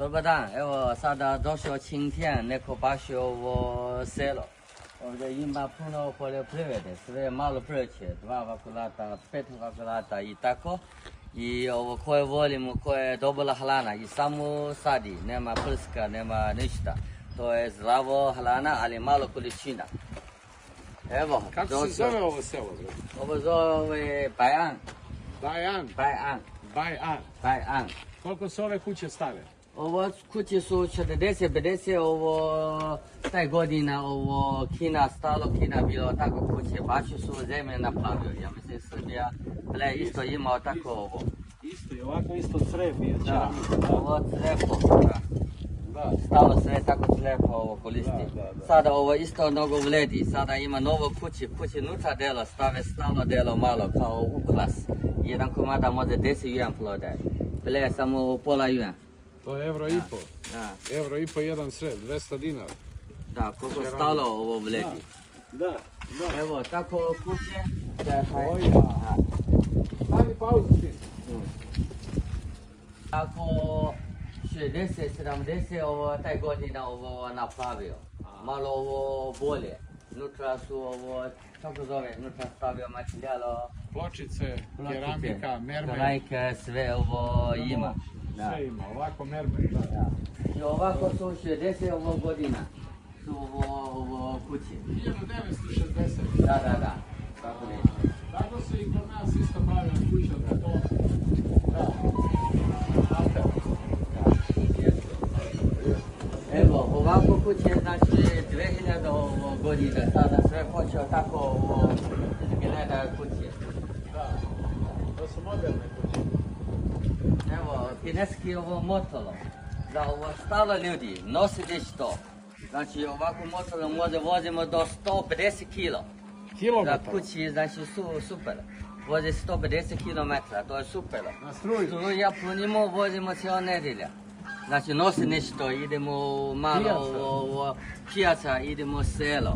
Dobar dan, evo sada došao晴天, neko baš je ovo selo. Ovdje ima puno poljoprivrede, sve malo prće, 2 vakulata, 5 vakulata i tako. I ovo koje volimo, koje je dobila hrana i samo sadi, nema prska, nema ništa. To je zdravo hrana, ali malo količina. Evo, Kako se zove ovo selo? ovo zove Bajan. Bajan. Bajan. Bajan. Bajan. Koliko su ove kuće stare? Ovo kuće su 40-50, ovo taj godina, ovo Kina stalo, Kina bilo tako kuće, baš su zemlje napravio. Ja mislim Srbija, ble, isto imao tako ovo. Isto je ovako isto crep je. Da, ovo crepo, da. Da. Stalo sve tako crepo ovo koristi. Da. Sada ovo isto mnogo vledi, sada ima novo kuće nutra delo, stave stalo delo malo kao ukras. Jedan komada može 10 yuan prodaje, ble, samo pola yuan. To je euro i po. Da. Euro i po jedan sred, 200 dinara. Da, koliko stalo ovo vledi. Da. Evo, tako kuće. Oja. Stavi pauzu ti. Ako 60-70 ovo taj godina ovo napravio. Malo ovo bolje. Nutra su ovo, kako zove, nutra stavio materijalo. Pločice, keramika, mermer. Keramika, sve ovo ima. Da. Sve ima, ovako mermer. Da. I ovako su 60 ovo godina. Su ovo kuće. 1960. Da. Tako nešto. Tako se i kod nas isto pravila kuća od betona. Da. Evo, ovako kuće, znači 2000 godina, sada sve počeo tako ovo izgleda kuće. Da. To su moderne kuće. Evo, kineski ovo motolo, da ovo stalo ljudi, nosi što. Znači ovako motolo može vozimo do 150 kilo. Kilometar? Za kući, znači super. Vozi 150 km, to je super. Na struju? Struja punimo, vozimo cijela nedjelja. Znači nosi nešto, idemo malo pijaca, idemo selo.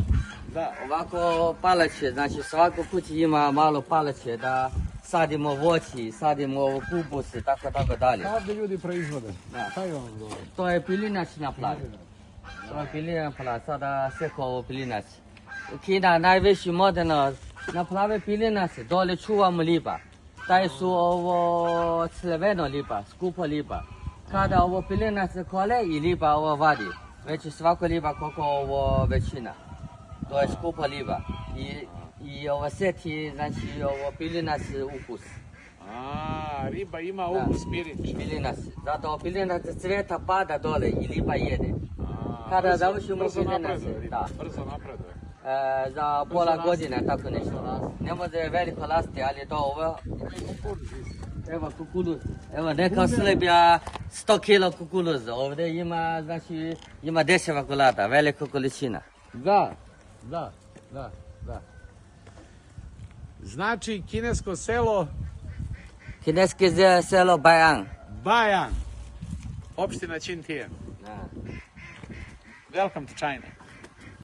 Da. Ovako palače, znači svako kući ima malo palače da sadimo voći, sadimo kupuse, tako dalje. Kada ljudi proizvode? Da. Šta je on govori? To je pilinac napravi. To je pilinac napravi, sada seko ovo pilinac. Kina najviše moderno naprave pilinac, dole čuvamo lipa. Taj su ovo crveno lipa, skupo lipa. Kada ovo pilinac kole i lipa ovo vadi. Već svako lipa koliko ovo većina. To je skupo lipa. I ovo seti, znači ovo pilinac ukus. Riba ima ukus mirinč. Pilinac. Zato pilinac cveta pada dole i lipa jede. Kada završimo pilinac, da. Brzo napreduje. Za pola godina, tako nešto. Ne može veliko rasti, ali to ovo... Evo kukuruz. Evo neka Srbija 100 kilo kukuruza. Ovdje ima, znači, ima 10 vakulata, velika količina. Da. Znači kinesko selo... Kineski selo Bajan. Bajan. Opština Čintijen. Da. Welcome to China.